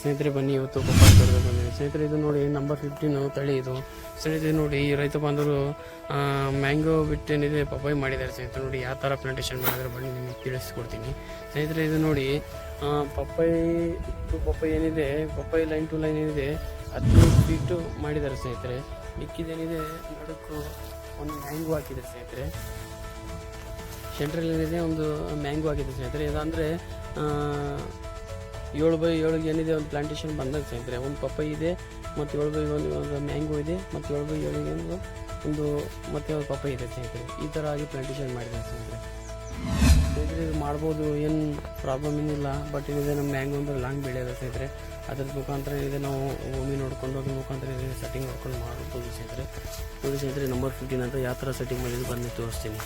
ಸ್ನೇಹಿತರೆ ಬನ್ನಿ ಇವತ್ತು ಪಪ್ಪಾಯ ತೋಟದಲ್ಲಿ ಬಂದಿದೆ ಸ್ನೇಹಿತರೆ. ಇದು ನೋಡಿ ನಂಬರ್ 15 ತಳಿ ಇದು ಸ್ನೇಹಿತರೆ. ನೋಡಿ ಈ ರೈತ ಬಾಂಧವರು ಮ್ಯಾಂಗೋ ಬಿಟ್ಟೇನಿದೆ ಪಪ್ಪಾಯ ಮಾಡಿದ್ದಾರೆ ಸ್ನೇಹಿತರೆ. ನೋಡಿ ಯಾವ ಥರ ಪ್ಲಾಂಟೇಶನ್ ಮಾಡಿದರೆ ಬನ್ನಿ ನಿಮಗೆ ತಿಳಿಸ್ಕೊಡ್ತೀನಿ ಸ್ನೇಹಿತರೆ. ಇದು ನೋಡಿ ಪಪ್ಪಾಯ ಏನಿದೆ ಪಪ್ಪಾಯ ಲೈನ್ ಟು ಲೈನ್ ಏನಿದೆ 15 ಫೀಟು ಮಾಡಿದ್ದಾರೆ ಸ್ನೇಹಿತರೆ. ಮಿಕ್ಕಿದೇನಿದೆ ನಡಕ್ಕೂ ಒಂದು ಮ್ಯಾಂಗೋ ಹಾಕಿದೆ ಸ್ನೇಹಿತರೆ. ಸೆಂಟ್ರಲ್ ಏನಿದೆ ಒಂದು ಮ್ಯಾಂಗೋ ಹಾಕಿದೆ ಸ್ನೇಹಿತರೆ. ಇದಂದರೆ 7x7 ಏನಿದೆ ಒಂದು ಪ್ಲಾಂಟೇಶನ್ ಬಂದಾಗ ಸ್ನೇಹಿತರೆ. ಒಂದು ಪಪ್ಪಾಯ ಇದೆ ಮತ್ತು 7x1 ಒಂದು ಮ್ಯಾಂಗೋ ಇದೆ ಮತ್ತು 7x7 ಒಂದು ಮತ್ತೆ ಒಂದು ಪಪ್ಪಾಯ ಇದೆ ಸ್ನೇಹಿತರೆ. ಈ ಥರ ಆಗಿ ಪ್ಲಾಂಟೇಶನ್ ಮಾಡಿದ್ದಾರೆ ಸ್ನೇಹಿತರೆ. ಸ್ನೇಹಿತರೆ ಇದು ಮಾಡ್ಬೋದು, ಏನು ಪ್ರಾಬ್ಲಮ್ ಏನಿಲ್ಲ. ಬಟ್ ಏನಿದೆ ನಮ್ಮ ಮ್ಯಾಂಗೋ ಅಂದರೆ ಲಾಂಗ್ ಬೆಳೆಯೋದು ಸ್ನೇಹಿತರೆ. ಅದ್ರ ಮುಖಾಂತರ ಏನಿದೆ ನಾವು ಭೂಮಿ ನೋಡ್ಕೊಂಡು ಅದ್ರ ಮುಖಾಂತರ ಏನಿದೆ ಸೆಟ್ಟಿಂಗ್ ಮಾಡ್ಕೊಂಡು ಮಾಡ್ಬೋದು ಸ್ನೇಹಿತರೆ. ನೋಡಿ ಸ್ನೇಹಿತರೆ ನಂಬರ್ 15 ಅಂತ ಯಾವ ಥರ ಸೆಟ್ಟಿಂಗ್ ಮಾಡಿದ್ದು ಬಂದು ತೋರಿಸ್ತೀನಿ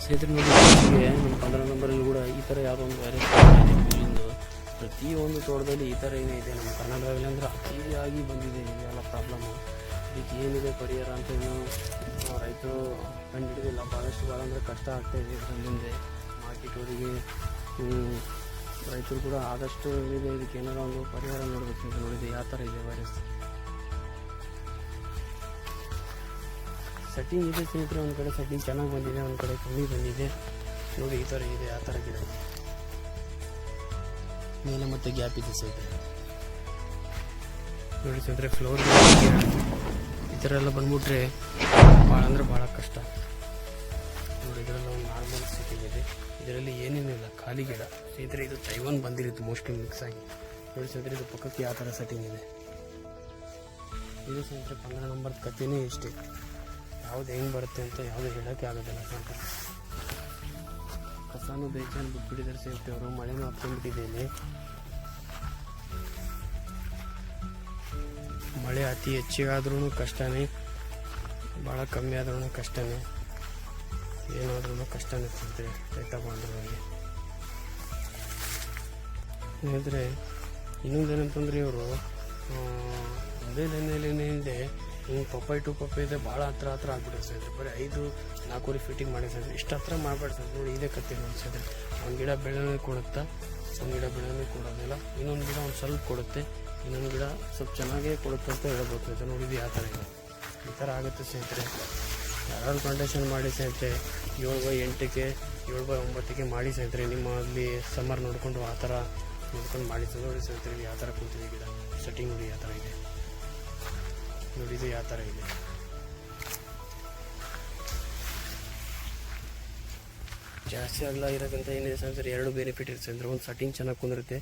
ಸ್ನೇಹಿತರೆ. ನೋಡಿ ನಮ್ಮ 15 ನಂಬರಲ್ಲಿ ಕೂಡ ಈ ಥರ ಯಾವುದೋ ಒಂದು ವೆರೈಟಿ ಪ್ರತಿಯೊಂದು ತೋಟದಲ್ಲಿ ಈ ಥರ ಏನಿದೆ ನಮ್ಮ ಕರ್ನಾಟಕದಲ್ಲಿ ಅಂದರೆ ಅತಿಯಾಗಿ ಬಂದಿದೆ ಇದೆಲ್ಲ ಪ್ರಾಬ್ಲಮ್ಮು. ಇದಕ್ಕೆ ಏನಿದೆ ಪರಿಹಾರ ಅಂತ ಇನ್ನೂ ರೈತರು ಕಂಡುಹಿಡಿದಿಲ್ಲ. ಭಾಳಷ್ಟು ಭಾಳ ಅಂದರೆ ಕಷ್ಟ ಆಗ್ತಾಯಿದೆ ಇದರಿಂದ ಮಾರ್ಕೆಟವರಿಗೆ. ರೈತರು ಕೂಡ ಆದಷ್ಟು ಏನಿದೆ ಇದಕ್ಕೆ ಏನಾರ ಒಂದು ಪರಿಹಾರ ನೋಡಬೇಕು ಅಂತ ನೋಡಿದೆ ಯಾವ ಥರ ಇದೆ ವೈರಸ್ ಸೆಟ್ಟಿಂಗ್ ಇದೆ ಸ್ನೇಹಿತರೆ. ಒಂದು ಕಡೆ ಸೆಟ್ಟಿಂಗ್ ಚೆನ್ನಾಗಿ ಬಂದಿದೆ, ಒಂದು ಕಡೆ ಕಮ್ಮಿ ಬಂದಿದೆ. ನೋಡಿ ಈ ಥರ ಇದೆ, ಆ ಥರ ಗಿಡ ಮೇಲೆ ಮತ್ತೆ ಗ್ಯಾಪ್ ಇದೆ ಸ್ನೇಹಿತರೆ. ನೋಡಿ ಸ್ನೇಹಿತರೆ ಫ್ಲೋರ್ ಈ ಥರ ಎಲ್ಲ ಬಂದ್ಬಿಟ್ರೆ ಭಾಳ ಅಂದರೆ ಭಾಳ ಕಷ್ಟ. ನೋಡಿ ಇದರಲ್ಲಿ ಒಂದು ನಾರ್ಮಲ್ ಸೆಟ್ಟಿಂಗ್ ಇದೆ, ಇದರಲ್ಲಿ ಏನೇನಿಲ್ಲ ಖಾಲಿ ಗಿಡ ಸ್ನೇಹಿತರೆ. ಇದು ತೈವಾನ್ ಬಂದಿರುತ್ತೆ ಮೋಸ್ಟ್ಲಿ ಮಿಕ್ಸ್ ಆಗಿ. ನೋಡಿ ಸ್ನೇಹಿತರೆ ಇದು ಪಕ್ಕಕ್ಕೆ ಯಾವ ಥರ ಸೆಟ್ಟಿಂಗ್ ಇದೆ. ಇದು ಸ್ನೇಹಿತರೆ 15 ನಂಬರ್ ಕಥೆನೇ ಇಷ್ಟೇ. ಯಾವುದು ಹೆಂಗೆ ಬರುತ್ತೆ ಅಂತ ಯಾವುದು ಹೇಳೋಕ್ಕೆ ಆಗೋದಿಲ್ಲ ಸ್ನೇಹಿತರೆ. ಕಸಾನು ಬೇಜಾನು ಬಿಟ್ಬಿಟ್ಟಿದ್ದಾರೆ ಸ್ನೇಹಿತರೆ ಅವರು. ಮಳೆನೂ ಹತ್ಕೊಂಡ್ಬಿಟ್ಟಿದೆ ಇಲ್ಲಿ. ಮಳೆ ಅತಿ ಹೆಚ್ಚಿಗಾದ್ರೂ ಕಷ್ಟನೇ, ಭಾಳ ಕಮ್ಮಿ ಆದ್ರೂ ಕಷ್ಟನೇ, ಏನಾದ್ರೂ ಕಷ್ಟನೇ ಸ್ನೇಹಿತರೆ ರೈತ ಬಾಂಧವರಿಗೆ. ಸ್ನೇಹಿತರೆ ಇನ್ನೊಂದೇನಂತಂದರೆ ಇವರು ಒಂದೇ ಲೈನೇನಿದೆ ಪಪ್ಪಾಯ ಟು ಪಪ್ಪಾಯ ಇದೆ, ಭಾಳ ಹತ್ರ ಆಗ್ಬಿಡುತ್ತೆ ಸ್ನೇಹಿತರೆ. ಬರೀ 5-4 ಫೀಟಿಂಗ್ ಮಾಡಿ ಸ್ನೇಹಿತರೆ. ಇಷ್ಟು ಹತ್ರ ಮಾಡಬೇಡ್ತಾರೆ ನೋಡಿ. ಇದೇ ಕತ್ತೆ ನೋಡಿ ಸ್ನೇಹಿತರೆ. ಒಂದು ಗಿಡ ಬೆಳೆನೇ ಕೊಡುತ್ತಾ, ಒಂದು ಗಿಡ ಬೆಳೆನೇ ಕೊಡೋದಿಲ್ಲ, ಇನ್ನೊಂದು ಗಿಡ ಒಂದು ಸ್ವಲ್ಪ ಕೊಡುತ್ತೆ, ಇನ್ನೊಂದು ಗಿಡ ಸ್ವಲ್ಪ ಚೆನ್ನಾಗೇ ಕೊಡುತ್ತೆ ಅಂತ ಹೇಳ್ಬೋದು ಸ್ನೇಹಿತರೆ. ನೋಡಿದ್ದು ಯಾವ ಥರ ಇದೆ, ಈ ಥರ ಆಗುತ್ತೆ ಸ್ನೇಹಿತರೆ. ಯಾರು ಪ್ಲಾಂಟೇಶನ್ ಮಾಡಿ ಸ್ನೇಹಿತರೆ 7x8ಗೆ 7x9ಗೆ ಮಾಡಿ ಸ್ನೇಹಿತರೆ. ನಿಮ್ಮ ಅಲ್ಲಿ ಸಮ್ಮರ್ ನೋಡಿಕೊಂಡು ಆ ಥರ ನೋಡ್ಕೊಂಡು ಮಾಡಿ ನೋಡಿ ಸ್ನೇಹಿತರೆ. ಯಾವ ಥರ ಕೂತಿದೆ ಗಿಡ ಸೆಟ್ಟಿಂಗ್ ನೋಡಿ ಯಾವ ಥರ ಇದೆ. ನೋಡಿ ಇದು ಯಾವ ಥರ ಇದೆ. ಜಾಸ್ತಿ ಅಗಲ ಇರೋಕ್ಕಿಂತ ಏನಿದೆ ಸ್ನೇಹಿತರೆ 2 ಬೆನಿಫಿಟ್ ಇರುತ್ತೆ ಅಂದರೆ ಒಂದು ಸೆಟ್ಟಿಂಗ್ ಚೆನ್ನಾಗಿ ಕುಂದಿರುತ್ತೆ.